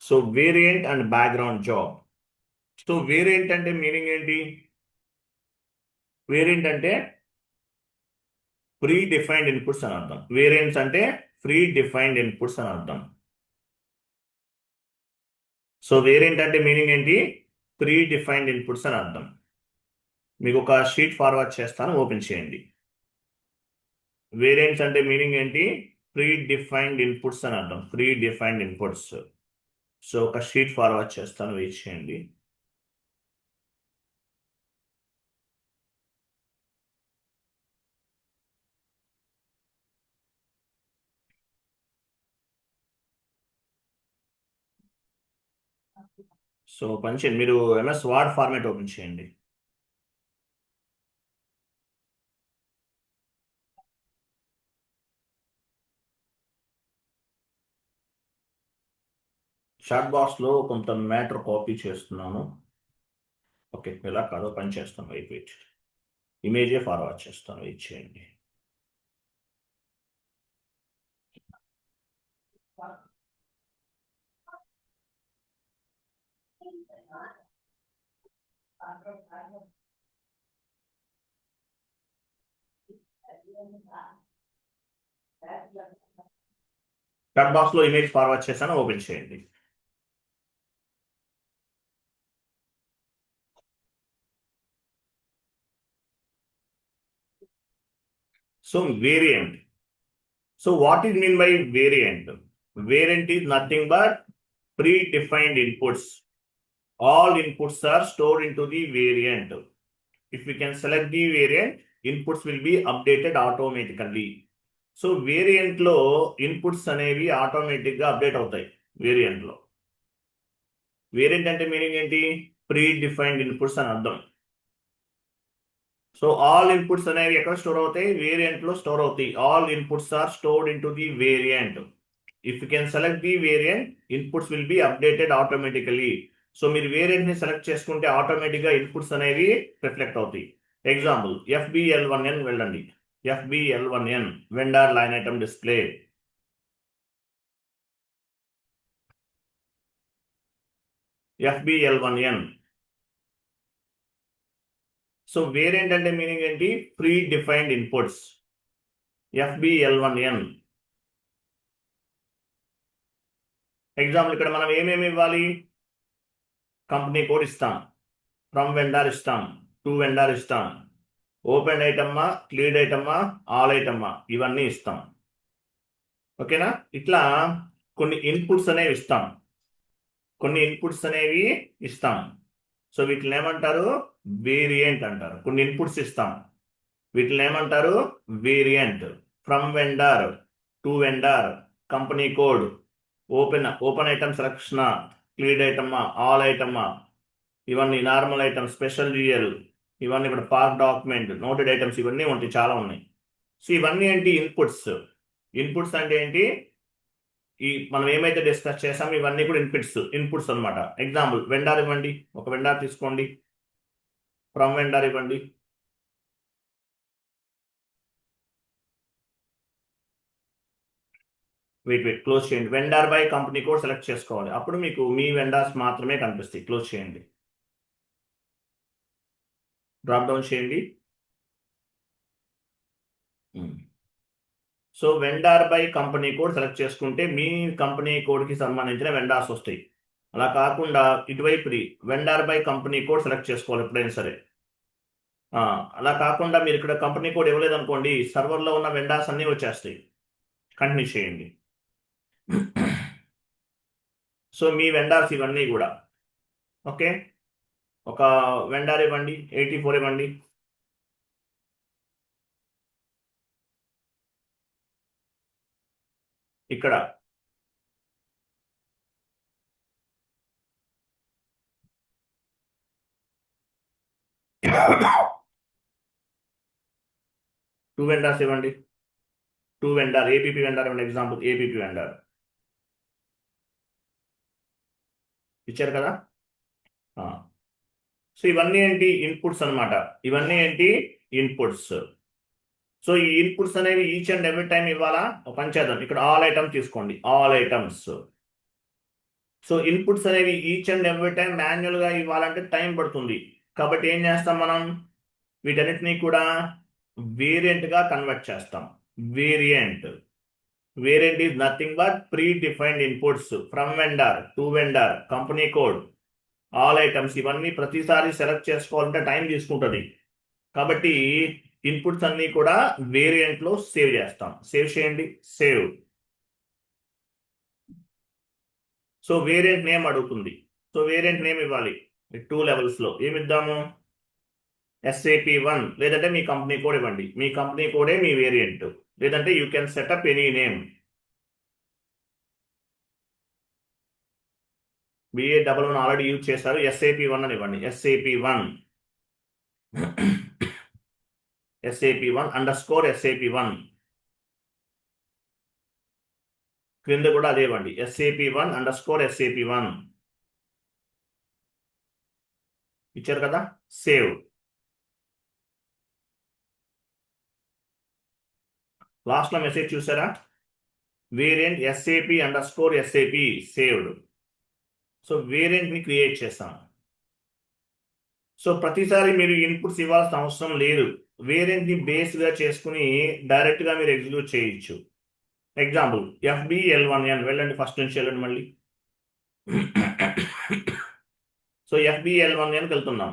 So variant and background job. So variant అంటే meaning ఏంటి? Variant అంటే ప్రీ డిఫైన్డ్ ఇన్పుట్స్ అని అర్థం. వేరియంట్స్ అంటే ప్రీ డిఫైన్డ్ ఇన్పుట్స్ అని అర్థం. సో వేరియంట్ అంటే మీనింగ్ ఏంటి? ప్రీ డిఫైన్డ్ ఇన్పుట్స్ అని అర్థం. మీకు ఒక షీట్ ఫార్వర్డ్ చేస్తాను, ఓపెన్ చేయండి. వేరియంట్స్ అంటే మీనింగ్ ఏంటి? ప్రీ డిఫైన్డ్ ఇన్పుట్స్ అని అర్థం. Pre defined inputs. సో ఒక షీట్ ఫార్వర్డ్ చేస్తాను, వెయిట్ చేయండి. సో పని చేయండి, మీరు ఎంఎస్ వర్డ్ ఫార్మాట్ ఓపెన్ చేయండి. చాట్ బాక్స్లో కొంత మ్యాటర్ కాపీ చేస్తున్నాను. ఓకే, ఇలా కాదు, పని చేస్తాను. వెయిట్ ఇమేజే ఫార్వర్డ్ చేస్తాను, వెయిట్ చేయండి. చాట్ బాక్స్లో ఇమేజ్ ఫార్వర్డ్ చేస్తాను, ఓపెన్ చేయండి. So variant. So what is mean by variant? Variant is nothing but predefined inputs. All inputs are stored into the variant. If we can select the variant, inputs will be updated automatically. So variant లో inputs అనేవి automatic గా update అవుతాయి. Variant లో variant అంటే meaning ఏంటి? Pre defined inputs అని అర్థం. So all inputs అనేవి ఎక్కడ స్టోర్ అవుతాయి? వేరియంట్ లో స్టోర్ అవుతాయి. All inputs are stored in to the variant. If you can select the variant, inputs will be updated automatically. So మీరు వేరియంట్ ని సెలెక్ట్ చేసుకుంటే ఆటోమేటిక్ గా ఇన్పుట్స్ అనేవి రిఫ్లెక్ట్ అవుతాయి. ఎగ్జాంపుల్ FBL1N వెళ్ళండి. FBL1N vendor line item display. FBL1N. So variant అంటే meaning ఏంటి? Pre defined inputs. FBL1N. Example ఇక్కడ మనం ఏమేమి ఇవ్వాలి? కంపెనీ కోడ్ ఇస్తాం, ఫ్రమ్ వెండర్ ఇస్తాం, టు వెండర్ ఇస్తాం, ఓపెన్ ఐటమ్మా, క్లీడ్ ఐటమ్మా, ఆల్ ఐటమ్మా, ఇవన్నీ ఇస్తాం. ఓకేనా? ఇట్లా కొన్ని ఇన్పుట్స్ అనేవి ఇస్తాం. సో వీటిని ఏమంటారు? వేరియంట్ అంటారు. కొన్ని ఇన్పుట్స్ ఇస్తాం, వీటిని ఏమంటారు? Variant. From vendor, to vendor, company code, open item selection, cleared ఐటమ్మా, ఆల్ ఐటమ్మా, ఇవన్నీ నార్మల్ ఐటమ్, స్పెషల్ జిఎల్, ఇవన్నీ కూడా పార్క్ డాక్యుమెంట్, నోటెడ్ ఐటమ్స్, ఇవన్నీ ఉంటాయి, చాలా ఉన్నాయి. సో ఇవన్నీ ఏంటి? ఇన్పుట్స్. ఇన్పుట్స్ అంటే ఏంటి? ఈ మనం ఏమైతే డిస్కస్ చేసామో ఇవన్నీ కూడా ఇన్పుట్స్ అనమాట. ఎగ్జాంపుల్ వెండార్ ఇవ్వండి, ఒక వెండార్ తీసుకోండి, ఫ్రమ్ వెండార్ ఇవ్వండి. వెయిట్ క్లోజ్ చేయండి. Vendor by company code select చేసుకోవాలి, అప్పుడు మీకు మీ వెండార్స్ మాత్రమే కనిపిస్తాయి. క్లోజ్ చేయండి, డ్రాప్ డౌన్ చేయండి. So vendor by company code select చేసుకుంటే మీ కంపెనీ కోడ్కి సంబంధించిన వెండార్స్ వస్తాయి. అలా కాకుండా ఇటువైపు vendor by company code select చేసుకోవాలి ఎప్పుడైనా సరే. అలా కాకుండా మీరు ఇక్కడ కంపెనీ కోడ్ ఇవ్వలేదు అనుకోండి, సర్వర్లో ఉన్న వెండార్స్ అన్నీ వచ్చేస్తాయి. కంటిన్యూ చేయండి. సో మీ వెండార్స్ ఇవన్నీ కూడా. ఓకే, ఒక వెండార్ ఇవ్వండి, 84 ఇవ్వండి. ఇక్కడ టూ వెండార్స్ ఇవ్వండి. టూ వెండార్, ఏపీపీ వెండార్ ఇవ్వండి. ఎగ్జాంపుల్ ఏపీపీ వెండార్ ఇచ్చారు కదా. సో ఇవన్నీ ఏంటి? ఇన్పుట్స్ అనమాట. ఇవన్నీ ఏంటి? ఇన్పుట్స్. సో ఈ ఇన్పుట్స్ అనేవి ఈచ్ అండ్ ఎవ్రీ టైం ఇవ్వాలా? ఒక పని చేద్దాం, ఇక్కడ ఆల్ ఐటమ్స్ తీసుకోండి. ఆల్ ఐటమ్స్ సో ఇన్పుట్స్ అనేవి ఈచ్ అండ్ ఎవ్రీ టైం మాన్యువల్గా ఇవ్వాలంటే టైం పడుతుంది. కాబట్టి ఏం చేస్తాం మనం, వీటన్నిటినీ కూడా వేరియంట్గా కన్వర్ట్ చేస్తాం. Variant is nothing but pre defined inputs from vendor, to vendor, company code, all items. ఇవన్నీ ప్రతిసారి సెలెక్ట్ చేసుకోవాలంటే టైం తీసుకుంటుంది. కాబట్టి ఇన్పుట్స్ అన్ని కూడా వేరియంట్లో సేవ్ చేస్తాం. సేవ్ చేయండి, సేవ్. సో వేరియంట్ నేమ్ అడుగుతుంది. సో వేరియంట్ నేమ్ ఇవ్వాలి 2 లెవెల్స్లో. ఏమిద్దాము, SAP1 లేదంటే మీ కంపెనీ కోడ్ ఇవ్వండి. మీ కంపెనీ కోడే మీ వేరియంట్, లేదంటే you can setup any name. BA11 already use చేశారు, SAP1 అని ఇవ్వండి. SAP1 SAP1 _SAP1 క్రింద కూడా అదే ఇవ్వండి, SAP1 _SAP1 ఇచ్చారు కదా. సేవ్. లాస్ట్లో మెసేజ్ చూసారా, variant SAP _SAP saved. So వేరియంట్ని క్రియేట్ చేస్తాం. సో ప్రతిసారి మీరు ఇన్పుట్స్ ఇవ్వాల్సిన అవసరం లేదు. వేరియంట్ని బేస్గా చేసుకుని డైరెక్ట్గా మీరు ఎగ్జిక్యూట్ చేయొచ్చు. ఎగ్జాంపుల్ FBL1N, వెళ్ళండి ఫస్ట్ నుంచి వెళ్ళండి మళ్ళీ. సో FBL1Nకి వెళ్తున్నాం.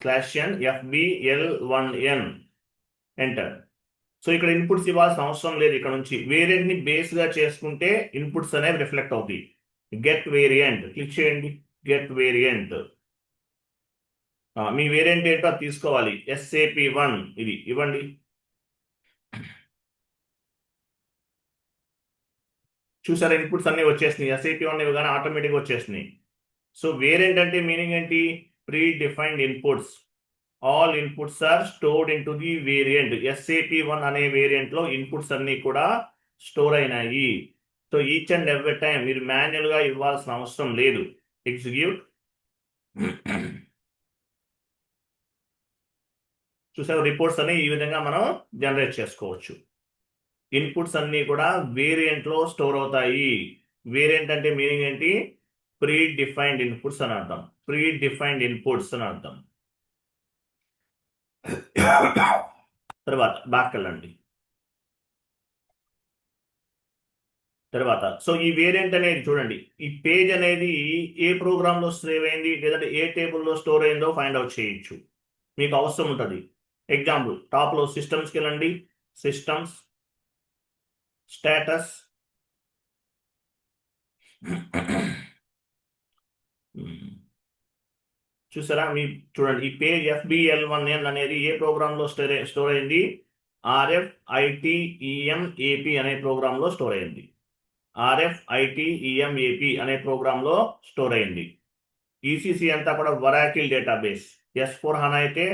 /n FBL1N enter. సో ఇక్కడ ఇన్పుట్స్ ఇవ్వాల్సిన అవసరం లేదు. ఇక్కడ నుంచి వేరియంట్ని బేస్గా చేసుకుంటే ఇన్పుట్స్ అనేవి రిఫ్లెక్ట్ అవుతాయి. గెట్ వేరియంట్ క్లిక్ చేయండి. గెట్ వేరియంట్, మీ వేరియంట్ ఏంటో అది తీసుకోవాలి. SAP1 ఇది ఇవ్వండి. చూసారా, ఇన్పుట్స్ అన్ని వచ్చేసినాయి. SAP1 ఇవ్వగానే ఆటోమేటిక్గా వచ్చేసినాయి. సో వేరియంట్ అంటే మీనింగ్ ఏంటి, pre defined inputs. All inputs are stored in to the variant. SAP1 అనే వేరియంట్లో ఇన్పుట్స్ అన్ని కూడా స్టోర్ అయినాయి. So each and every time మీరు మాన్యువల్గా ఇవ్వాల్సిన అవసరం లేదు. ఎగ్జిక్యూట్. చూసారు, రిపోర్ట్స్ అన్ని ఈ విధంగా మనం జనరేట్ చేసుకోవచ్చు. ఇన్పుట్స్ అన్ని కూడా వేరియంట్లో స్టోర్ అవుతాయి. వేరియంట్ అంటే మీనింగ్ ఏంటి, ప్రీ డిఫైన్డ్ ఇన్పుట్స్ అని అర్థం. ప్రీ డిఫైన్డ్ ఇన్పుట్స్ అని అర్థం. తర్వాత బ్యాక్ వెళ్ళండి. తర్వాత సో ఈ వేరియంట్ అనేది చూడండి, ఈ పేజ్ అనేది ఏ ప్రోగ్రామ్లో సేవ్ అయింది లేదంటే ఏ టేబుల్లో స్టోర్ అయిందో ఫైండ్ అవుట్ చేయొచ్చు. మీకు అవసరం ఉంటుంది. ఎగ్జాంపుల్ టాప్లో సిస్టమ్స్కి వెళ్ళండి. సిస్టమ్స్, స్టేటస్, చూసారా, మీ చూడండి ఈ పేజ్ FBL1N అనేది ఏ ప్రోగ్రామ్లో స్టోర్ అయింది, RFITEMAP అనే ప్రోగ్రాంలో స్టోర్ అయింది. RFITEMAP అనే ప్రోగ్రాంలో స్టోర్ అయింది. ECC అంతా కూడా వరాకిల్ డేటాబేస్. S/4HANA అయితే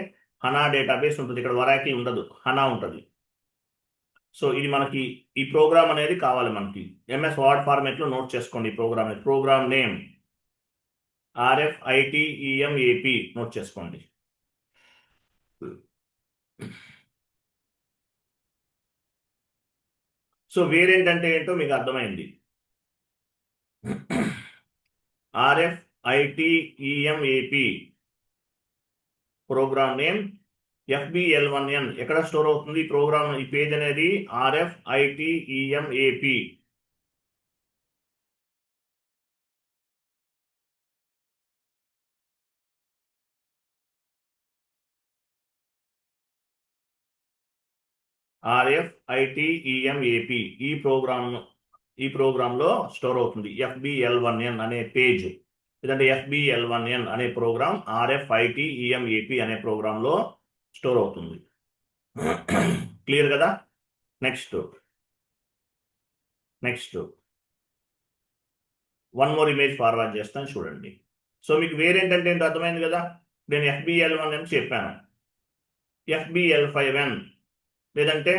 హనా డేటాబేస్ ఉంటుంది. ఇక్కడ వరాకిల్ ఉండదు, హనా ఉంటుంది. సో ఇది మనకి ఈ ప్రోగ్రామ్ అనేది కావాలి మనకి. MS వర్డ్ ఫార్మేట్లో నోట్ చేసుకోండి. ఈ ప్రోగ్రామ్ నేమ్ RFITEMAP నోట్ చేసుకోండి. సో వేరియంట్ అంటే ఏంటో మీకు అర్థమైంది. RFITEMAP ప్రోగ్రామ్ నేమ్ FBL1N ఎక్కడ స్టోర్ అవుతుంది ప్రోగ్రామ్, ఈ పేజ్ అనేది RFITEMAP. RFITEMAP ఈ ప్రోగ్రాంలో స్టోర్ అవుతుంది. FBL1N అనే పేజ్ లేదంటే FBL1N అనే ప్రోగ్రామ్ RFITEMAP అనే ప్రోగ్రాంలో స్టోర్ అవుతుంది. క్లియర్ కదా. Next one more image forward చేస్తాను చూడండి. సో మీకు వేరియంట్ అంటే ఏంటో అర్థమైంది కదా. నేను FBL1N చెప్పాను. FBL5N లేదంటే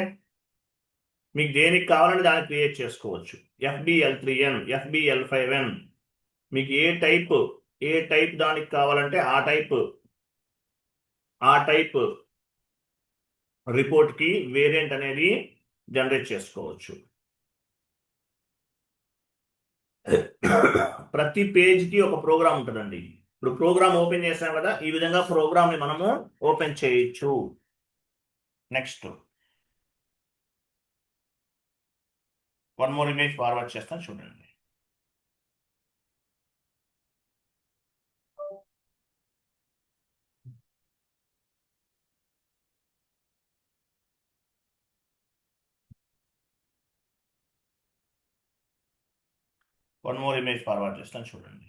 మీకు దేనికి కావాలంటే దాన్ని క్రియేట్ చేసుకోవచ్చు. FBL3N, FBL5N మీకు ఏ టైప్ దానికి కావాలంటే ఆ టైప్ రిపోర్ట్కి వేరియంట్ అనేది జనరేట్ చేసుకోవచ్చు. ప్రతి పేజ్కి ఒక ప్రోగ్రామ్ ఉంటుందండి. ఇప్పుడు ప్రోగ్రామ్ ఓపెన్ చేసాం కదా, ఈ విధంగా ప్రోగ్రామ్ని మనము ఓపెన్ చేయొచ్చు. Next one more image forward చేస్తాను చూడండి. వన్ మోర్ ఇమేజ్ ఫార్వర్డ్ చేస్తాను చూడండి.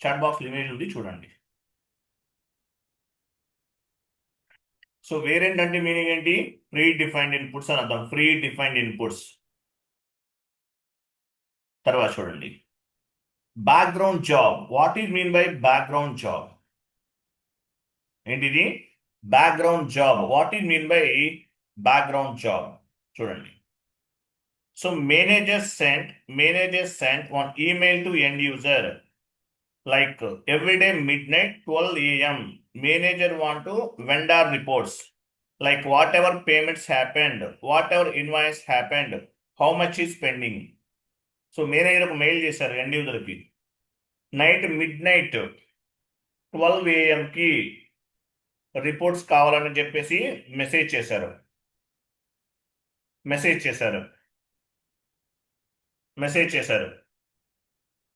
చాట్ బాక్స్ ఇమేజ్ ఉంది చూడండి. సో వేరియంట్ అంటే మీనింగ్ ఏంటి? ప్రీ డిఫైన్డ్ ఇన్పుట్స్ అని అర్థం. Pre defined inputs. తర్వాత చూడండి, background job. What is mean by background job? ఏంటిది? Background job. What is mean by background job? చూడండి. So manager sent one email to end user like every day midnight 12 a.m. Manager want to vendor reports like whatever payments happened, whatever invoice happened, how much is pending. So manager ఒక mail చేశారు end యూజర్కి. Night midnight 12 AM-కి reports కావాలని చెప్పేసి message చేశారు.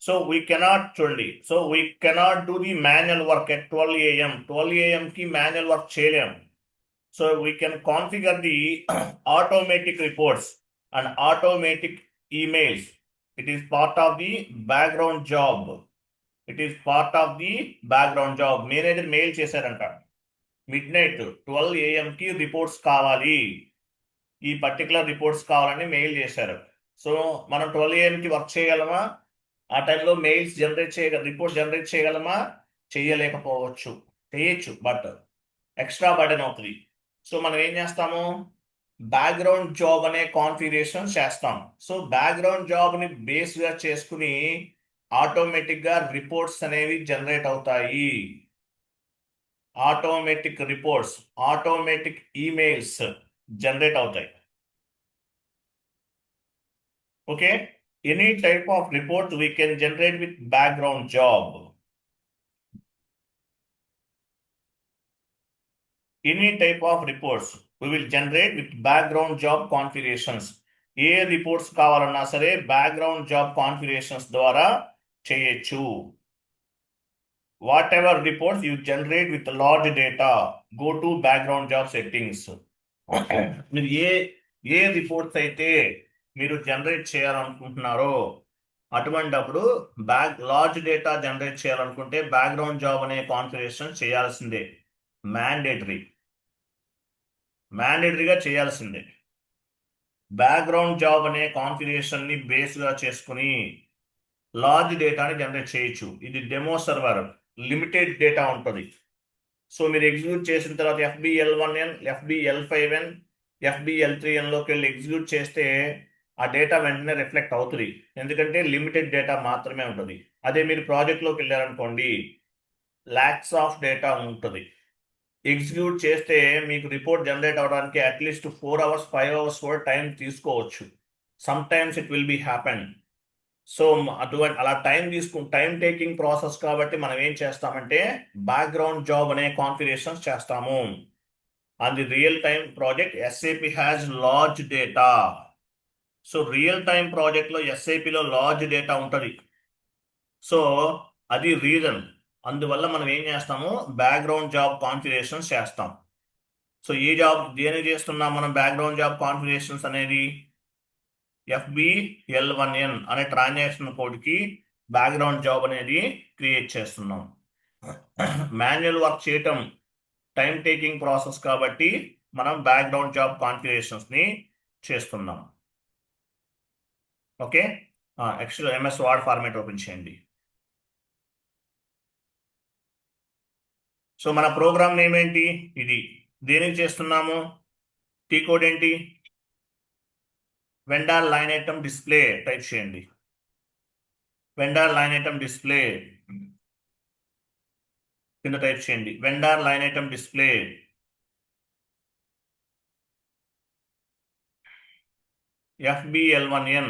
So we cannot చూడండి. So we cannot do the manual work at 12 AM. 12 AM-కి manual work చేయలేం. So we can configure the automatic reports and automatic emails. It is part of the background job. Manager mail చేశారంట, midnight 12 AM-కి reports కావాలి, ఈ particular reports కావాలని mail చేశారు. So మనం 12 AM-కి work చేయగలమా? ఆ టైంలో మెయిల్స్ రిపోర్ట్స్ జనరేట్ చేయగలమా? చేయలేకపోవచ్చు. చేయొచ్చు, బట్ ఎక్స్ట్రా బర్డెన్ అవుతుంది. సో మనం ఏం చేస్తాము? బ్యాక్గ్రౌండ్ జాబ్ అనే కాన్ఫిగరేషన్ చేస్తాం. సో బ్యాక్గ్రౌండ్ జాబ్ని బేస్గా చేసుకుని ఆటోమేటిక్గా రిపోర్ట్స్ అనేవి జనరేట్ అవుతాయి. Automatic reports, automatic emails generate అవుతాయి. Okay, any type of report we can generate with background job. Any type of reports we will generate with background job configurations. ఏ reports కావాలన్నా సరే బ్యాక్గ్రౌండ్ జాబ్ కాన్ఫిగరేషన్స్ ద్వారా చేయొచ్చు. Whatever reports you generate with large data, go to background job settings. మీరు ఏ reports అయితే మీరు generate చేయాలనుకుంటున్నారో అటువంటప్పుడు లార్జ్ డేటా జనరేట్ చేయాలనుకుంటే బ్యాక్గ్రౌండ్ జాబ్ అనే కాన్ఫిగరేషన్ చేయాల్సిందే. మ్యాండేటరీగా చేయాల్సిందే. బ్యాక్గ్రౌండ్ జాబ్ అనే కాన్ఫిగరేషన్ని బేస్గా చేసుకుని లార్జ్ డేటాని జనరేట్ చేయొచ్చు. ఇది డెమో సర్వర్, లిమిటెడ్ డేటా ఉంటుంది. సో మీరు ఎగ్జిక్యూట్ చేసిన తర్వాత FBL1N, FBL5N, FBL3Nలోకి వెళ్ళి ఎగ్జిక్యూట్ చేస్తే ఆ డేటా వెంటనే రిఫ్లెక్ట్ అవుతుంది, ఎందుకంటే లిమిటెడ్ డేటా మాత్రమే ఉంటుంది. అదే మీరు ప్రాజెక్ట్లోకి వెళ్ళారనుకోండి, లాక్స్ ఆఫ్ డేటా ఉంటుంది. ఎగ్జిక్యూట్ చేస్తే మీకు రిపోర్ట్ జనరేట్ అవడానికి అట్లీస్ట్ 4 hours 5 hours కూడా టైం తీసుకోవచ్చు. Some times it will be happen. So అటువంటి అలా టైం టేకింగ్ ప్రాసెస్ కాబట్టి మనం ఏం చేస్తామంటే బ్యాక్గ్రౌండ్ జాబ్ అనే కాన్ఫిగరేషన్స్ చేస్తాము. On the real time project SAP has large data. So real time ప్రాజెక్ట్లో SAPలో లార్జ్ డేటా ఉంటుంది. సో అది రీజన్. అందువల్ల మనం ఏం చేస్తాము, బ్యాక్గ్రౌండ్ జాబ్ కాన్ఫిగరేషన్స్ చేస్తాం. సో ఈ జాబ్ దేని చేస్తున్నాం మనం? బ్యాక్గ్రౌండ్ జాబ్ కాన్ఫిగరేషన్స్ అనేది FBL1N అనే ట్రాన్సాక్షన్ కోడ్కి బ్యాక్గ్రౌండ్ జాబ్ అనేది క్రియేట్ చేస్తున్నాం. మాన్యువల్ వర్క్ చేయటం టైం టేకింగ్ ప్రాసెస్ కాబట్టి మనం బ్యాక్గ్రౌండ్ జాబ్ కాన్ఫిగరేషన్స్ని చేస్తున్నాం. Okay, Excel MS Word format open చేయండి. సో మన ప్రోగ్రామ్ నేమ్ ఏంటి? ఇది దేనికి చేస్తున్నాము? T కోడ్ ఏంటి? Vendor line item display type చేయండి. వెండార్ లైన్ ఐటమ్ డిస్ప్లే కింద టైప్ చేయండి. Vendor line item display FBL1N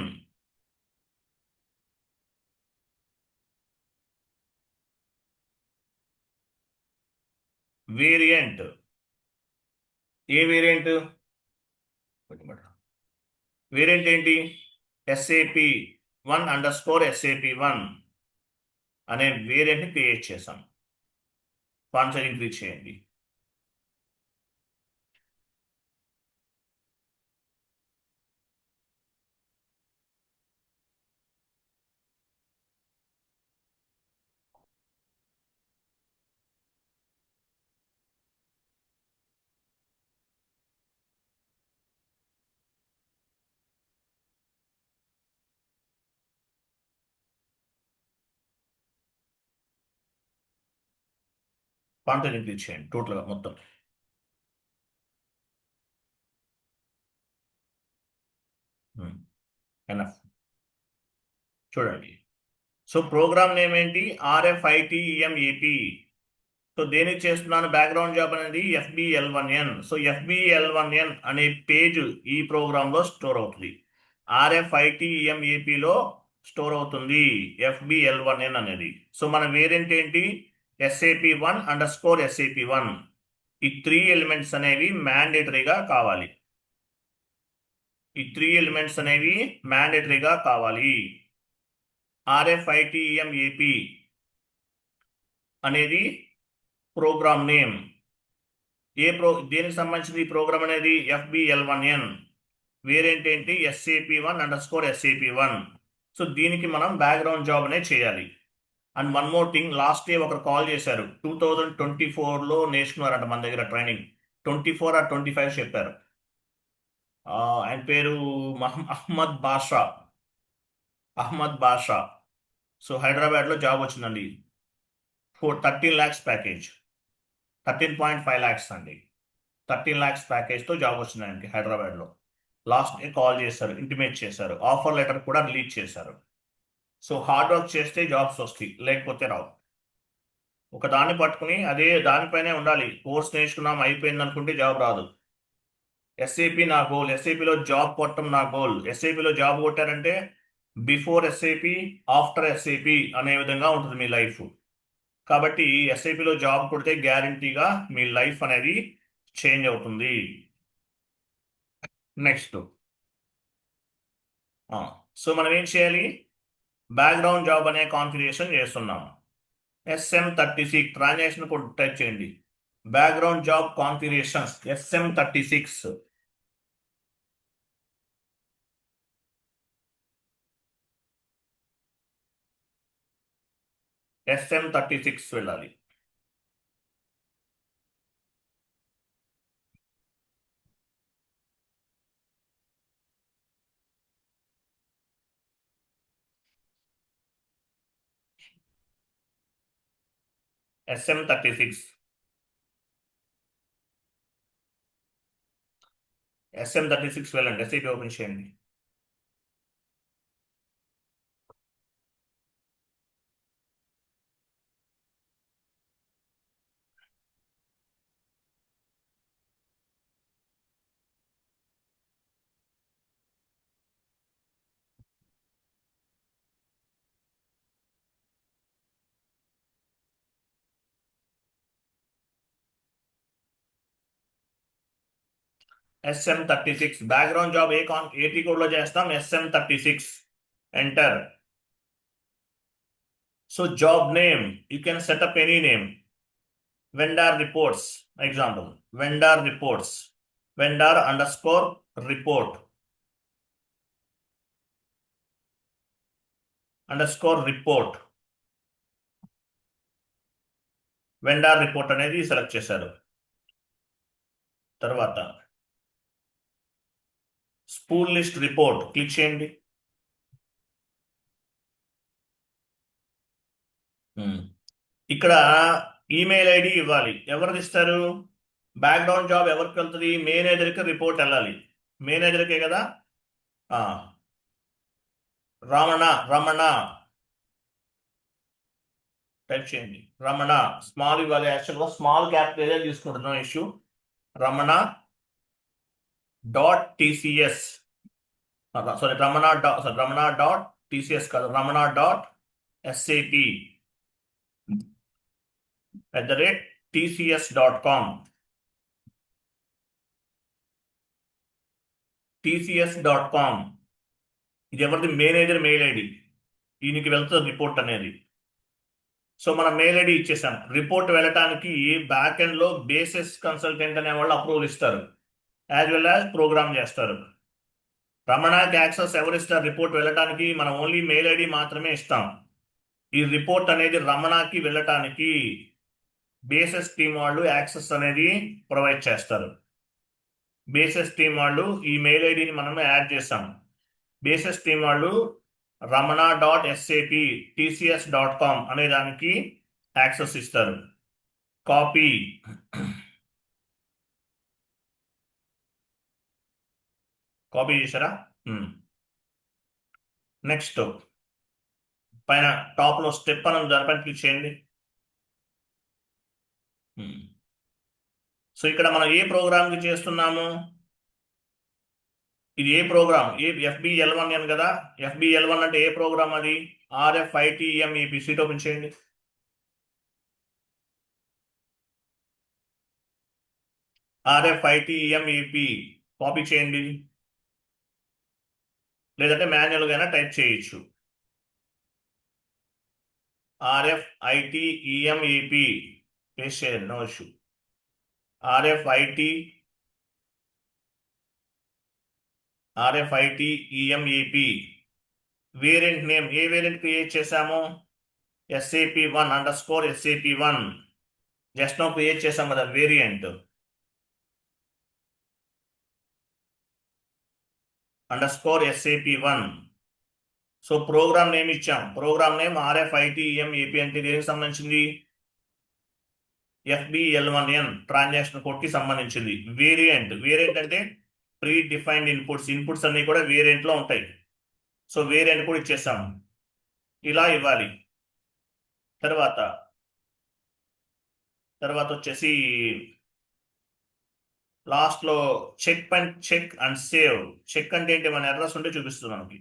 variant. ఏ వేరియంట్? వేరియంట్ ఏంటి? SAP1_SAP1 అనే వేరియంట్ని క్రియేట్ చేశాం. ఫాంట్ సైజ్ ఇంక్రీజ్ చేయండి. ఫాంట్ సైజ్ ఇంక్రీజ్ చేయండి టోటల్గా మొత్తం. ఎనఫ్. చూడండి. సో ప్రోగ్రామ్ నేమ్ ఏంటి? RFITEMAP. సో దేనికి చేస్తున్నాను? బ్యాక్గ్రౌండ్ జాబ్ అనేది FBL1N. సో FBL1N అనే పేజ్ ఈ ప్రోగ్రాంలో స్టోర్ అవుతుంది. RFITEMAPలో స్టోర్ అవుతుంది FBL1N అనేది. సో మన వేరియంట్ ఏంటి? SAP1_SAP1. ఈ 3 ఎలిమెంట్స్ అనేవి మ్యాండేటరీగా కావాలి. RFITEMAP అనేది ప్రోగ్రామ్ నేమ్. దేనికి సంబంధించింది ఈ ప్రోగ్రామ్ అనేది? FBL1N. వేరియంట్ ఏంటి? SAP1_SAP1. సో దీనికి మనం బ్యాక్గ్రౌండ్ జాబ్ అనేది చేయాలి. And one more thing, last day ఒకరు కాల్ చేశారు. 2024లో నేర్చుకున్నారంట మన దగ్గర ట్రైనింగ్. 24 or 25 చెప్పారు. ఆయన పేరు అహ్మద్ బాషా. సో హైదరాబాద్లో జాబ్ వచ్చిందండి. 13 lakhs ప్యాకేజ్, 13.5 lakhs అండి. 13 lakhs ప్యాకేజ్తో జాబ్ వచ్చిందండి హైదరాబాద్లో. లాస్ట్ డే కాల్ చేశారు, ఇంటిమేట్ చేశారు, ఆఫర్ లెటర్ కూడా రిలీజ్ చేశారు. సో హార్డ్ వర్క్ చేస్తే జాబ్స్ వస్తాయి, లేకపోతే రావు. ఒక దాన్ని పట్టుకుని అదే దానిపైనే ఉండాలి. కోర్స్ నేర్చుకున్నాం అయిపోయింది అనుకుంటే జాబ్ రాదు. SAP నా గోల్, SAPలో జాబ్ కొట్టడం నా గోల్. SAPలో జాబ్ కొట్టారంటే బిఫోర్ SAP, ఆఫ్టర్ SAP అనే విధంగా ఉంటుంది మీ లైఫ్. కాబట్టి SAPలో జాబ్ కొడితే గ్యారంటీగా మీ లైఫ్ అనేది చేంజ్ అవుతుంది. నెక్స్ట్, సో మనం ఏం చేయాలి? బ్యాక్గ్రౌండ్ జాబ్ అనే కాన్ఫిగరేషన్ చేస్తున్నాం. SM36 ట్రాన్సాక్షన్ కోడ్ టైప్ చేయండి. Background job configurations SM36. SM36 వెళ్ళాలి. SM36 వెళ్ళండి. SAP ఓపెన్ చేయండి. SM36 బ్యాక్గ్రౌండ్ జాబ్ ఏటీ కోడ్లో చేస్తాం. SM36 enter. So job name you can setup any name. Vendor reports example. Vendor reports, vendor_report vendor report అనేది select చేశారు. తర్వాత స్పూల్ లిస్ట్ రిపోర్ట్ క్లిక్ చేయండి. ఇక్కడ ఈమెయిల్ ఐడి ఇవ్వాలి. ఎవరిది ఇస్తారు? బ్యాక్గ్రౌండ్ జాబ్ ఎవరికి వెళ్తుంది? మేనేజర్కి రిపోర్ట్ వెళ్ళాలి. మేనేజర్కే కదా. రమణ టైప్ చేయండి. రమణ స్మాల్ ఇవ్వాలి, యాక్చువల్గా స్మాల్ క్యాపిటల్ తీసుకుంటున్నాం issue. Ramana dot TCS, sorry Ramana dot TCS కాదు, Ramana dot SAP @tcs.com. tcs.com ఇది ఎవరిది? Manager mail ID. దీనికి వెళ్తుంది రిపోర్ట్ అనేది. సో మనం మెయిల్ ఐడి ఇచ్చేసాం. రిపోర్ట్ వెళ్ళటానికి బ్యాక్ ఎండ్ లో బేసిస్ కన్సల్టెంట్ అనే వాళ్ళు అప్రూవల్ ఇస్తారు, యాజ్ వెల్ యాజ్ ప్రోగ్రామ్ చేస్తారు. రమణకి యాక్సెస్ ఎవరు ఇస్తారు రిపోర్ట్ వెళ్ళటానికి? మనం ఓన్లీ మెయిల్ ఐడి మాత్రమే ఇస్తాం. ఈ రిపోర్ట్ అనేది రమణకి వెళ్ళటానికి బేసిస్ టీమ్ వాళ్ళు యాక్సెస్ అనేది ప్రొవైడ్ చేస్తారు. బేసిస్ టీమ్ వాళ్ళు ఈ మెయిల్ ఐడిని మనం యాడ్ చేస్తాం. బేసిస్ టీమ్ వాళ్ళు రమణ డాట్ ఎస్ఏపి టీసీఎస్.com అనే దానికి యాక్సెస్ ఇస్తారు. కాపీ చేశారా? నెక్స్ట్ పైన టాప్ లో స్టెప్ అని దానిపైన క్లిక్ చేయండి. సో ఇక్కడ మనం ఏ ప్రోగ్రామ్ కి చేస్తున్నాము? ఇది ఏ ప్రోగ్రామ్? FBL1 కదా. FBL1 అంటే ఏ ప్రోగ్రామ్ అది? RFITEMEP. సీట్ ఓపెన్ చేయండి. RFITEMEP కాపీ చేయండి, లేదంటే మాన్యువల్ గా టైప్ చేయొచ్చు. RFITEMEP పేస్ట్ చేయండి, no issue. RFITEMEP variant name ఏ వేరియంట్ క్రియేట్ చేశాము? SAP1_SAP1 జస్ట్ నో క్రియేట్ చేసాం కదా variant _SAP1. So program name ఇచ్చాం. ప్రోగ్రామ్ నేమ్ RFITEMEP అంటే దేనికి సంబంధించింది? FBL1N ట్రాన్సాక్షన్ కోడ్ కి సంబంధించింది. వేరియంట్ అంటే ప్రీ డిఫైన్డ్ ఇన్పుట్స్ అన్ని కూడా వేరియంట్ లో ఉంటాయి. సో వేరియంట్ కూడా ఇచ్చేసాం. ఇలా ఇవ్వాలి. తర్వాత వచ్చేసి లాస్ట్ లో చెక్ అండ్ సేవ్. చెక్ అంటే ఏంటి? మన ఎర్రర్స్ ఉంటే చూపిస్తుంది మనకి.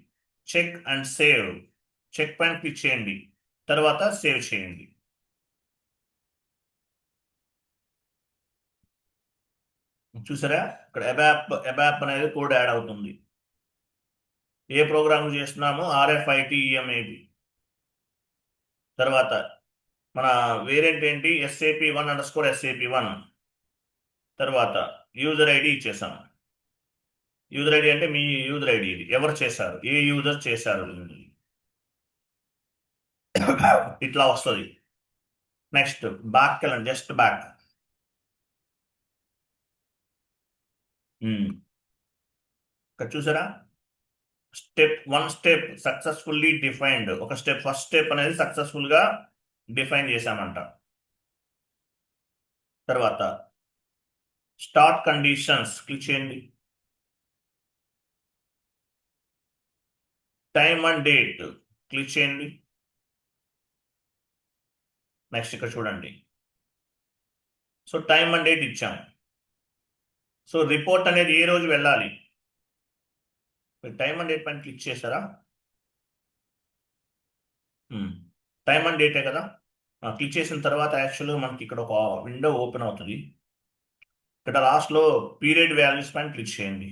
Check and save, check point click చేయండి, తర్వాత సేవ్ చేయండి. చూసారా ఇక్కడ అబాప్ అనేది కోడ్ యాడ్ అవుతుంది. ఏ ప్రోగ్రామ్ చేస్తున్నాము? RFITEMEP. తర్వాత మన వేరియంట్ ఏంటి? SAP1_SAP1. తర్వాత యూజర్ ఐడి ఇచ్చేసాం. యూజర్ ఐడి అంటే మీ యూజర్ ఐడి, ఇది ఎవరు చేశారు, ఏ యూజర్ చేశారు, ఇట్లా వస్తుంది. నెక్స్ట్ బ్యాక్ వెళ్ళండి, జస్ట్ బ్యాక్. ఇక్కడ చూసారా స్టెప్ సక్సెస్ఫుల్లీ డిఫైన్డ్. ఒక ఫస్ట్ స్టెప్ అనేది సక్సెస్ఫుల్ గా డిఫైన్ చేశామంట. తర్వాత స్టార్ట్ కండిషన్స్ క్లిక్ చేయండి. టైమ్ అండ్ డేట్ క్లిక్ చేయండి. నెక్స్ట్ ఇక్కడ చూడండి. సో టైమ్ అండ్ డేట్ ఇచ్చాం. సో రిపోర్ట్ అనేది ఏ రోజు వెళ్ళాలి? టైమ్ అండ్ డేట్ పైన క్లిక్ చేశారా? టైమ్ అండ్ డేటే కదా. క్లిక్ చేసిన తర్వాత యాక్చువల్గా మనకి ఇక్కడ ఒక విండో ఓపెన్ అవుతుంది. ఇక్కడ లాస్ట్ లో పీరియడ్ వాల్యూస్ పైన క్లిక్ చేయండి.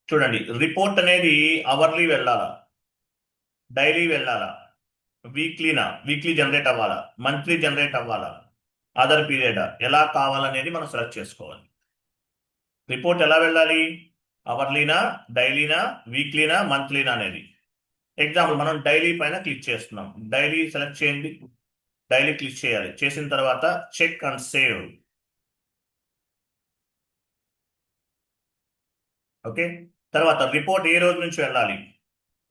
చూడండి, రిపోర్ట్ అనేది అవర్లీ వెళ్ళాలా, డైలీ వెళ్ళాలా, వీక్లీ జనరేట్ అవ్వాలా, మంత్లీ జనరేట్ అవ్వాలా, అదర్ పీరియడ్ ఎలా కావాలనేది మనం సెలెక్ట్ చేసుకోవాలి. రిపోర్ట్ ఎలా వెళ్ళాలి? అవర్లీనా, డైలీనా, వీక్లీనా, మంత్లీనా అనేది. ఎగ్జాంపుల్ మనం డైలీ పైన క్లిక్ చేస్తున్నాం. డైలీ సెలెక్ట్ చేయండి, డైలీ క్లిక్ చేయాలి. చేసిన తర్వాత చెక్ అండ్ సేవ్. ఓకే. తర్వాత రిపోర్ట్ ఏ రోజు నుంచి వెళ్ళాలి?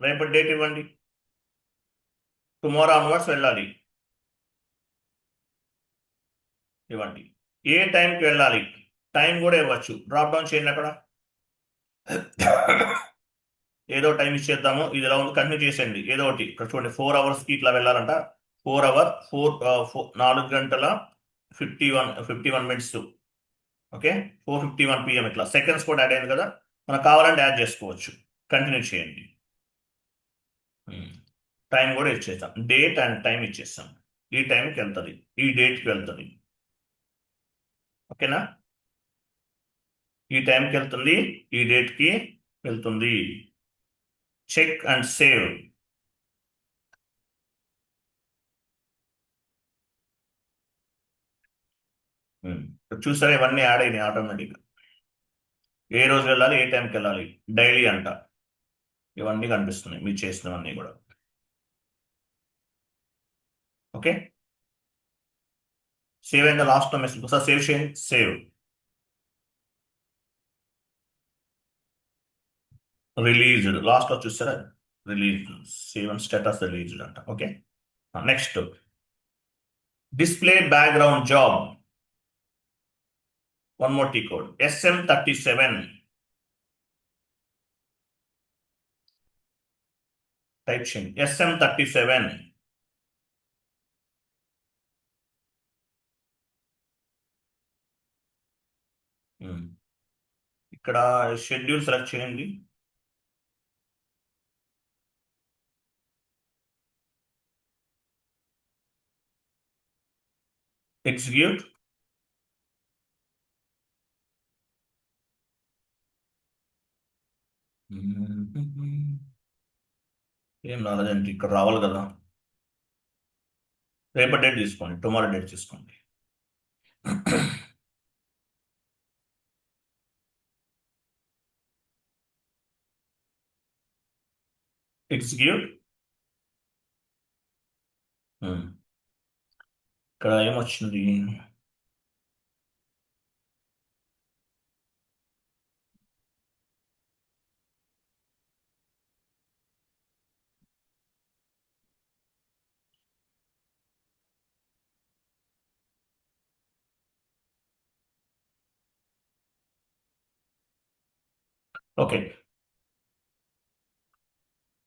రేపటి డేట్ ఇవ్వండి. టుమారో ఆన్వర్డ్స్ వెళ్ళాలి, ఇవ్వండి. ఏ టైంకి వెళ్ళాలి? టైం కూడా ఇవ్వచ్చు. డ్రాప్ డౌన్ చేయండి అక్కడ. ఏదో టైం ఇచ్చేద్దాము, ఇది ఇలా ఉంది, కంటిన్యూ చేసేయండి ఏదో ఒకటి. ఇక్కడ చూడండి 4 అవర్స్కి ఇట్లా వెళ్ళాలంట. 4 అవర్ 4 గంటల 51 మినిట్స్. ఓకే, 4:51 PM ఇట్లా సెకండ్స్ కూడా యాడ్ అయింది కదా, మనకు కావాలంటే యాడ్ చేసుకోవచ్చు. కంటిన్యూ చేయండి. టైం కూడా ఇచ్చేస్తాం, డేట్ అండ్ టైం ఇచ్చేస్తాం. ఈ టైంకి వెళ్తుంది, ఈ డేట్కి వెళ్తుంది. ఓకేనా, ఈ టైంకి వెళ్తుంది, ఈ డేట్కి వెళ్తుంది. Check and save. చూసారా, ఇవన్నీ యాడ్ అయినాయి ఆటోమేటిక్గా. ఏ రోజు వెళ్ళాలి, ఏ టైంకి వెళ్ళాలి, డైలీ అంట. ఇవన్నీ కనిపిస్తున్నాయి మీరు చేసినవన్నీ కూడా. ఓకే, సేవ్ అయిన లాస్ట్లో మెసేజ్ ఒకసారి సేవ్ చేయండి. సేవ్, రిలీజ్డ్ లాస్ట్లో చూసారా, released. Save and status released అంట. Okay, next display background job. One more T code SM37. Type చేయండి SM37. ఇక్కడ షెడ్యూల్ సెలెక్ట్ చేయండి. ఎగ్జిక్యూట్. ఏం రాలేదండి, ఇక్కడ రావాలి కదా. రేపటి డేట్ తీసుకోండి, టుమారో డేట్ తీసుకోండి. ఎగ్జిక్యూట్. ఇక్కడ ఏమొచ్చింది, ఓకే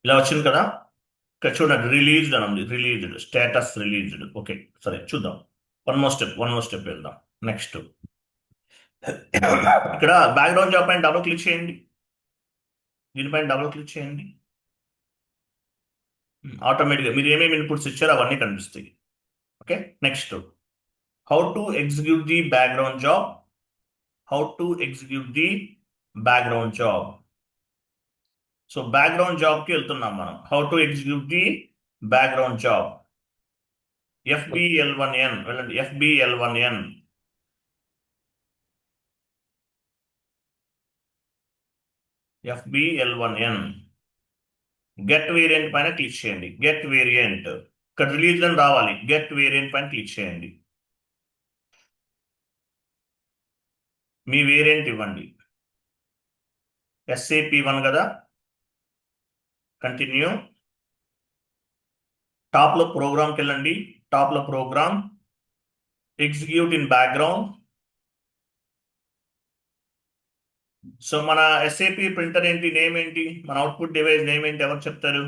ఇలా వచ్చింది కదా. ఇక్కడ చూడండి, రిలీజ్డ్ అని ఉంది, రిలీజ్డ్ స్టేటస్ రిలీజ్డ్. ఓకే, సరే చూద్దాం. వన్ మోర్ స్టెప్ వెళ్దాం. నెక్స్ట్ ఇక్కడ బ్యాక్గ్రౌండ్ జాబ్ పైన డబుల్ క్లిక్ చేయండి. దీనిపైన డబుల్ క్లిక్ చేయండి. ఆటోమేటిక్గా మీరు ఏమేమి ఇన్పుట్స్ ఇచ్చారో అవన్నీ కనిపిస్తాయి. Okay, next how to execute the background job. How to execute the background job. So background జాబ్కి వెళ్తున్నాం మనం. How to execute the background job. FBL1N వెళ్ళండి, FBL1N. FBL1N. గెట్ వేరియంట్ పైన క్లిక్ చేయండి. గెట్ వేరియంట్, ఇక్కడ రిలీజ్ అని రావాలి. Get variant పైన క్లిక్ చేయండి. మీ వేరియంట్ ఇవ్వండి. SAP1 కదా, కంటిన్యూ. టాప్లో ప్రోగ్రామ్కి వెళ్ళండి. టాప్లో program, execute in background. So మన SAP ప్రింటర్ ఏంటి, నేమ్ ఏంటి, మన అవుట్పుట్ డివైస్ నేమ్ ఏంటి, ఎవరు చెప్తారు?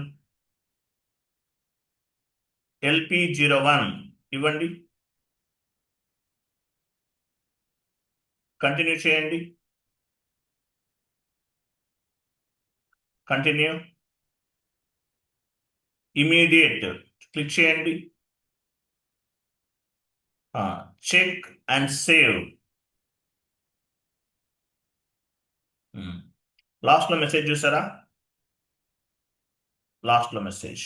LP01 ఇవ్వండి. కంటిన్యూ చేయండి. కంటిన్యూ. ఇమీడియట్ క్లిక్ చేయండి. Check and save. లాస్ట్లో మెసేజ్ చూసారా, లాస్ట్లో message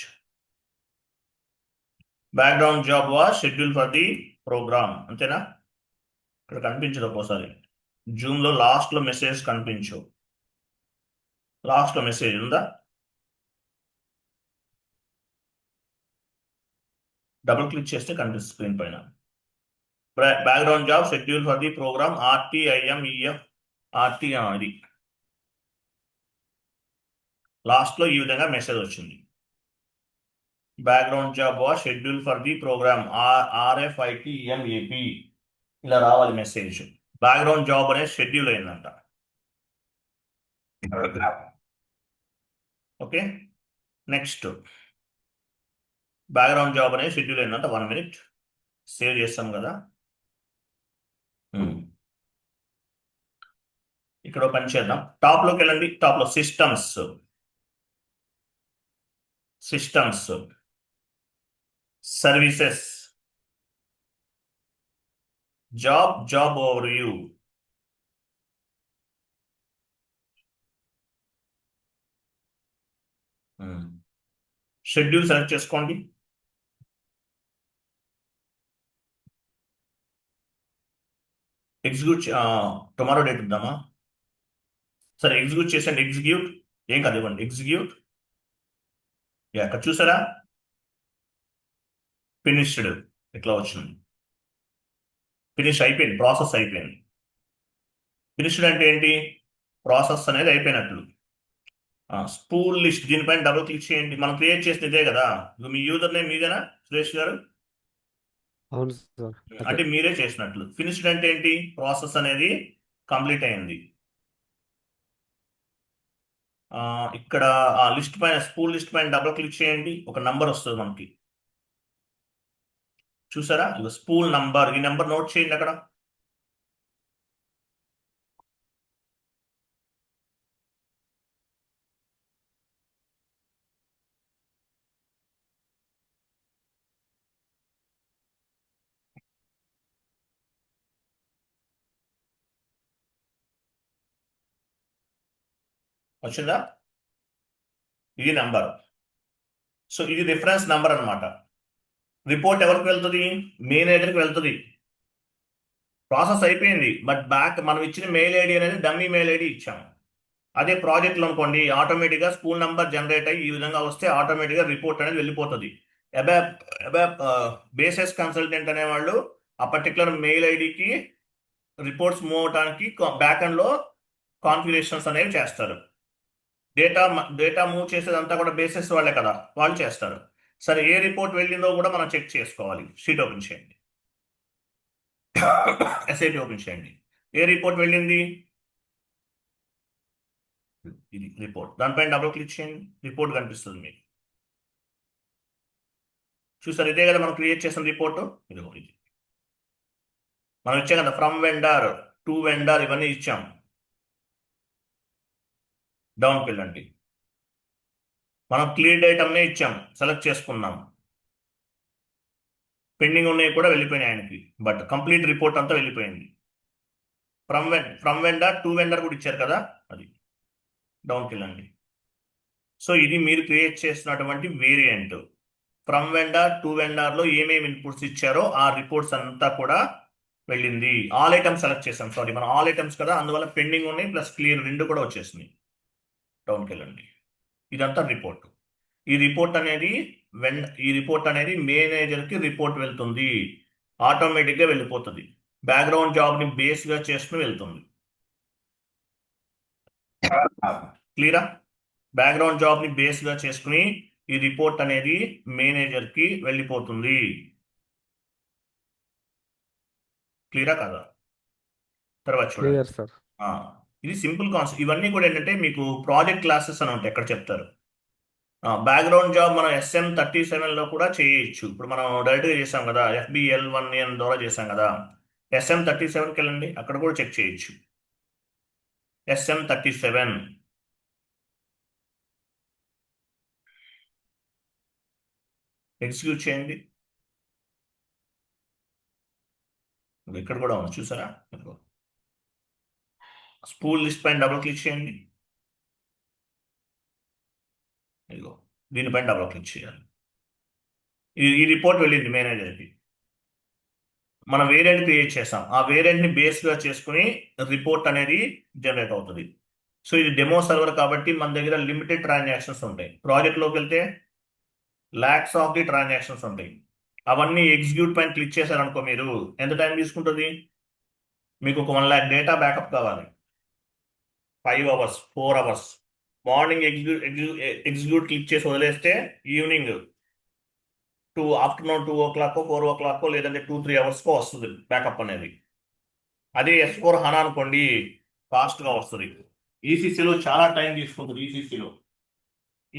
background job was schedule for the program. అంతేనా, ఇక్కడ కనిపించదు. ఒక్కోసారి జూమ్లో లాస్ట్లో మెసేజ్ కనిపించు. లాస్ట్లో మెసేజ్ ఉందా, డబుల్ క్లిక్ చేస్తే కనిపిస్తుంది స్క్రీన్ పైన. Background job schedule for the program RTIMEF. ఇది లాస్ట్లో ఈ విధంగా మెసేజ్ వచ్చింది. Background job was schedule for the program RFITMAP. ఇలా రావాలి మెసేజ్. బ్యాక్గ్రౌండ్ జాబ్ అనేది షెడ్యూల్ అయిందంట. ఓకే, నెక్స్ట్ బ్యాక్గ్రౌండ్ జాబ్ అనేది షెడ్యూల్ అయిందంట 1 minute సేవ్ చేస్తాం కదా. ఇక్కడ పని చేద్దాం. టాప్లోకి వెళ్ళండి. టాప్లో systems, services, job overview, schedule select చేసుకోండి. ఎగ్జిక్యూట్ టుమారో డేట్ ఇద్దామా? సరే, ఎగ్జిక్యూట్ చేసండి. ఎగ్జిక్యూట్ ఏం కాదు, ఇవ్వండి ఎగ్జిక్యూట్. అక్కడ చూసారా, ఫినిష్డ్ ఇట్లా వచ్చింది. ఫినిష్ అయిపోయింది, ప్రాసెస్ అయిపోయింది. ఫినిష్డ్ అంటే ఏంటి? ప్రాసెస్ అనేది అయిపోయినట్లు. స్పూల్ లిస్ట్ దీనిపైన డబుల్ క్లిక్ చేయండి. మనం క్రియేట్ చేసిన ఇదే కదా, మీ యూజర్ నేమ్ మీదేనా సురేష్ గారు? అవును సార్. అంటే మీరే చేసినట్లు. ఫినిష్డ్ అంటే ఏంటి? ప్రాసెస్ అనేది కంప్లీట్ అయింది. ఇక్కడ ఆ లిస్ట్ పైన, స్పూల్ లిస్ట్ పైన డబుల్ క్లిక్ చేయండి. ఒక నంబర్ వస్తుంది మనకి, చూసారా? ఇక స్పూల్ నంబర్, ఈ నెంబర్ నోట్ చేయండి అక్కడ. వచ్చిందా? ఇది నెంబర్. సో ఇది రిఫరెన్స్ నెంబర్ అనమాట. రిపోర్ట్ ఎవరికి వెళ్తుంది? మేనేజర్కి వెళ్తుంది. ప్రాసెస్ అయిపోయింది, బట్ బ్యాక్ మనం ఇచ్చిన మెయిల్ ఐడి అనేది డమ్మీ మెయిల్ ఐడి ఇచ్చాము. అదే ప్రాజెక్ట్లో అనుకోండి, ఆటోమేటిక్గా స్కూల్ నెంబర్ జనరేట్ అయ్యి ఈ విధంగా వస్తే ఆటోమేటిక్గా రిపోర్ట్ అనేది వెళ్ళిపోతుంది. అబాప్ అబాప్ బేసిస్ కన్సల్టెంట్ అనేవాళ్ళు ఆ పర్టికులర్ మెయిల్ ఐడికి రిపోర్ట్స్ మూవ్ అవడానికి బ్యాక్ ఎండ్లో కాన్ఫిగరేషన్స్ అనేవి చేస్తారు. డేటా మూవ్ చేసేదంతా కూడా బేసిస్ వాళ్ళే కదా, వాళ్ళు చేస్తారు. సరే, ఏ రిపోర్ట్ వెళ్ళిందో కూడా మనం చెక్ చేసుకోవాలి. షీట్ ఓపెన్ చేయండి, ఎస్ఐపి ఓపెన్ చేయండి. ఏ రిపోర్ట్ వెళ్ళింది? ఇది రిపోర్ట్. దానిపైన డబుల్ క్లిక్ చేయండి, రిపోర్ట్ కనిపిస్తుంది మీకు. చూసారు, ఇదే కదా మనం క్రియేట్ చేసిన రిపోర్ట్. ఇది మనం ఇచ్చాం కదా, ఫ్రమ్ వెండర్ టు వెండర్ ఇవన్నీ ఇచ్చాం. డౌన్కి వెళ్ళండి. మనం క్లియర్ ఐటమ్నే ఇచ్చాం, సెలెక్ట్ చేసుకున్నాం. పెండింగ్ ఉన్నాయి కూడా వెళ్ళిపోయినాయి ఆయనకి, బట్ కంప్లీట్ రిపోర్ట్ అంతా వెళ్ళిపోయింది. ఫ్రమ్ వెండర్ టు వెండర్ కూడా ఇచ్చారు కదా, అది. డౌన్కి వెళ్ళండి. సో ఇది మీరు క్రియేట్ చేసినటువంటి వేరియంట్. ఫ్రమ్ వెండర్ టు వెండర్లో ఏమేమి ఇన్పుట్స్ ఇచ్చారో ఆ రిపోర్ట్స్ అంతా కూడా వెళ్ళింది. ఆల్ ఐటమ్స్ సెలెక్ట్ చేసాం. సారీ, మనం ఆల్ ఐటమ్స్ కదా, అందువల్ల పెండింగ్ ఉన్నాయి ప్లస్ క్లియర్ రెండు కూడా వచ్చేసినాయి. డౌన్కి వెళ్ళండి. ఇదంతా రిపోర్ట్. ఈ రిపోర్ట్ అనేది మేనేజర్కి రిపోర్ట్ వెళ్తుంది, ఆటోమేటిక్గా వెళ్ళిపోతుంది. బ్యాక్గ్రౌండ్ జాబ్ని బేస్గా చేసుకుని వెళ్తుంది. క్లియరా? బ్యాక్గ్రౌండ్ జాబ్ని బేస్గా చేసుకుని ఈ రిపోర్ట్ అనేది మేనేజర్కి వెళ్ళిపోతుంది. క్లియరా కదా? తర్వాత చూడండి. Clear sir. ఇది సింపుల్ కాన్సెప్ట్. ఇవన్నీ కూడా ఏంటంటే మీకు ప్రాజెక్ట్ క్లాసెస్ అని ఉంటాయి, ఎక్కడ చెప్తారు. బ్యాక్గ్రౌండ్ జాబ్ మనం SM37లో కూడా చేయొచ్చు. ఇప్పుడు మనం డైరెక్ట్గా చేసాం కదా, FBL1N ద్వారా చేసాం కదా. SM37కి వెళ్ళండి, అక్కడ కూడా చెక్ చేయొచ్చు. SM37 ఎగ్జిక్యూట్ చేయండి. ఇక్కడ కూడా ఉంది, చూసారా? స్పూల్ లిస్ట్ పైన డబుల్ క్లిక్ చేయండి. ఇదిగో దీనిపైన డబుల్ క్లిక్ చేయాలి. ఈ రిపోర్ట్ వెళ్ళింది మేనేజర్కి. మనం వేరియంట్ క్రియేట్ చేసాం, ఆ వేరియంట్ని బేస్గా చేసుకుని రిపోర్ట్ అనేది జనరేట్ అవుతుంది. సో ఇది డెమో సర్వర్ కాబట్టి మన దగ్గర లిమిటెడ్ ట్రాన్సాక్షన్స్ ఉంటాయి. ప్రాజెక్ట్లోకి వెళ్తే ల్యాక్స్ ఆఫ్ ది ట్రాన్సాక్షన్స్ ఉంటాయి. అవన్నీ ఎగ్జిక్యూట్ పైన క్లిక్ చేశారనుకో, మీరు ఎంత టైం తీసుకుంటుంది? మీకు ఒక 1 lakh డేటా బ్యాకప్ కావాలి, 5 hours 4 hours. Morning execute click చేసి వదిలేస్తే ఈవినింగ్ ఆఫ్టర్నూన్ 2 o'clock 4 o'clock లేదంటే 2-3 hours వస్తుంది బ్యాకప్ అనేది. అదే S4 HANA అనుకోండి, ఫాస్ట్గా వస్తుంది. ఈసీసీలో చాలా టైం తీసుకుంటుంది. ఈసీసీలో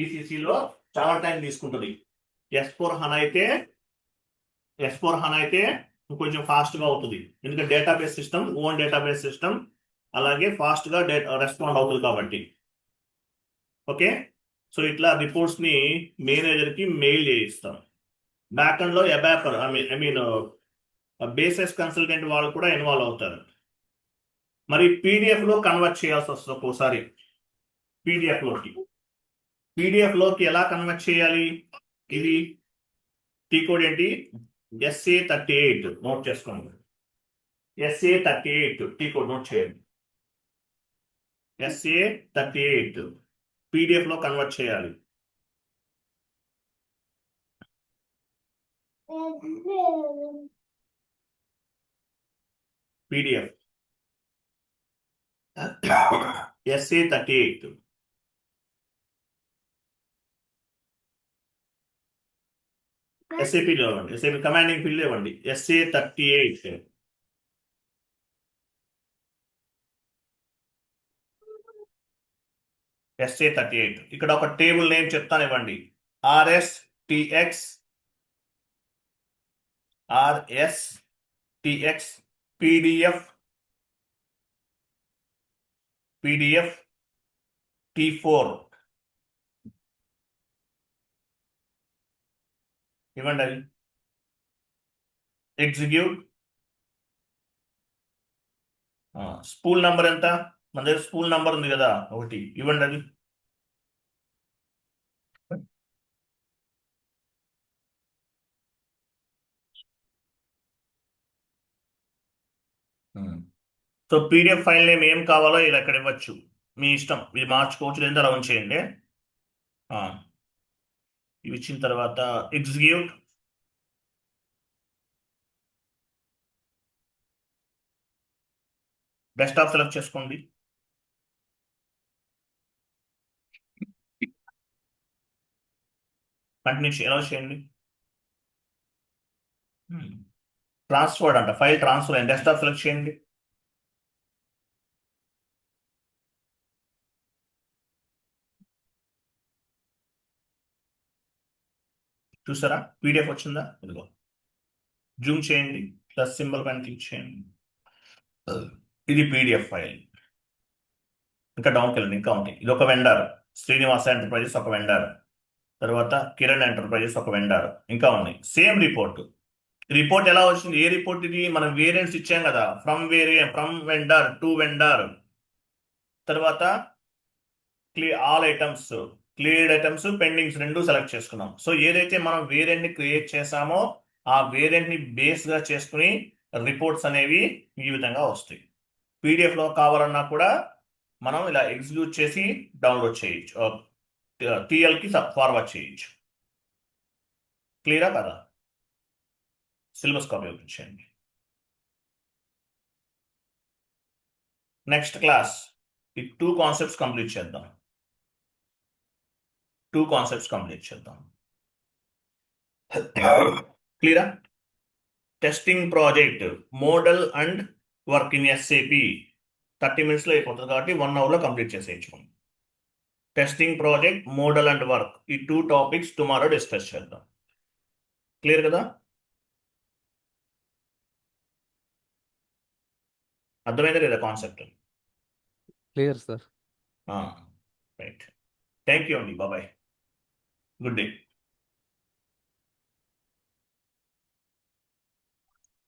ఈసీసీలో చాలా టైం తీసుకుంటుంది. ఎస్4 హనా అయితే కొంచెం ఫాస్ట్ గా అవుతుంది, ఎందుకంటే database system, own database system, అలాగే ఫాస్ట్ గా రెస్పాండ్ అవుతుంది కాబట్టి. ఓకే, సో ఇట్లా రిపోర్ట్స్ ని మేనేజర్ కి మెయిల్ చేయిస్తాం. బ్యాక్ ఎండ్ లో ABAPer I mean basis consultant వాళ్ళు కూడా ఇన్వాల్వ్ అవుతారు. మరి పీడిఎఫ్ లో కన్వర్ట్ చేయాల్సి వస్తుంది ఒక్కోసారి. పీడిఎఫ్ లోకి ఎలా కన్వర్ట్ చేయాలి? ఇది టీ కోడ్ ఏంటి? SA38 నోట్ చేసుకోండి. SA38 టీ కోడ్ నోట్ చేయండి. SA38 పీడిఎఫ్ లో కన్వర్ట్ చేయాలి. పీడిఎఫ్ SA38 SAP లో ఇవ్వండి, SAP కమాండింగ్ ఫీల్డ్ ఇవ్వండి. SA38 SA38 ఇక్కడ ఒక టేబుల్ నేమ్ చెప్తాను, ఇవ్వండి. RSTX PDF T4 ఇవ్వండి. అది ఎగ్జిక్యూట్. స్పూల్ నంబర్ ఎంత? మన దగ్గర స్పూల్ నంబర్ ఉంది కదా, ఒకటి ఇవ్వండి. అది సో పీడిఎఫ్ ఫైల్ నేమ్ ఏం కావాలో ఇలా ఇక్కడ ఇవ్వచ్చు, మీ ఇష్టం, ఇది మార్చుకోవచ్చు, లేదా అలా ఉంచేయండి. ఇవి ఇచ్చిన తర్వాత ఎగ్జిక్యూట్. డెస్క్టాప్ సెలెక్ట్ చేసుకోండి. కంటిన్యూ ఎలా చేయండి. ట్రాన్స్ఫర్డ్ అంట, ఫైల్ ట్రాన్స్ఫర్ అయ్యింది. డెస్క్టాప్ సెలెక్ట్ చేయండి. చూసారా పీడిఎఫ్ వచ్చిందా? ఇదిగో జూమ్ చేయండి, ప్లస్ సింబల్ పైన క్లిక్ చేయండి. ఇది పీడిఎఫ్ ఫైల్. ఇంకా డౌన్కి వెళ్ళండి, ఇంకా ఉంది. ఇది ఒక వెండర్, శ్రీనివాస ఎంటర్ప్రైజెస్ ఒక వెండర్, తర్వాత కిరణ్ ఎంటర్ప్రైజెస్ ఒక వెండర్, ఇంకా ఉన్నాయి. సేమ్ రిపోర్ట్ ఎలా వచ్చింది? ఏ రిపోర్ట్ ఇది? మనం వేరియంట్స్ ఇచ్చాం కదా, ఫ్రమ్ వెండర్ టు వెండర్, తర్వాత all items, cleared items, pendings రెండు సెలెక్ట్ చేసుకున్నాం. సో ఏదైతే మనం వేరియంట్ ని క్రియేట్ చేసామో ఆ వేరియంట్ ని బేస్ గా చేసుకుని రిపోర్ట్స్ అనేవి ఈ విధంగా వస్తాయి. పీడిఎఫ్ లో కావాలన్నా కూడా మనం ఇలా ఎగ్జిక్యూట్ చేసి డౌన్లోడ్ చేయొచ్చు, టిఎల్ కి ఫార్వర్డ్ చేయొచ్చు. క్లియరా కదా? సిలబస్ కాపీ ఉపయోగించండి. నెక్స్ట్ క్లాస్ ఈ 2 కాన్సెప్ట్స్ కంప్లీట్ చేద్దాం. క్లియరా? Testing project, model and work in SAP 30 minutes లో అయిపోతుంది కాబట్టి 1 hour లో కంప్లీట్ చేసేయచ్చు. Testing project, model and work, ఈ 2 టాపిక్స్ టుమారో డిస్కస్ చేద్దాం. క్లియర్ కదా? అర్థమైందా లేదా concept? Clear sir. Right, thank you అండి, బాబాయ్, గుడ్ డే.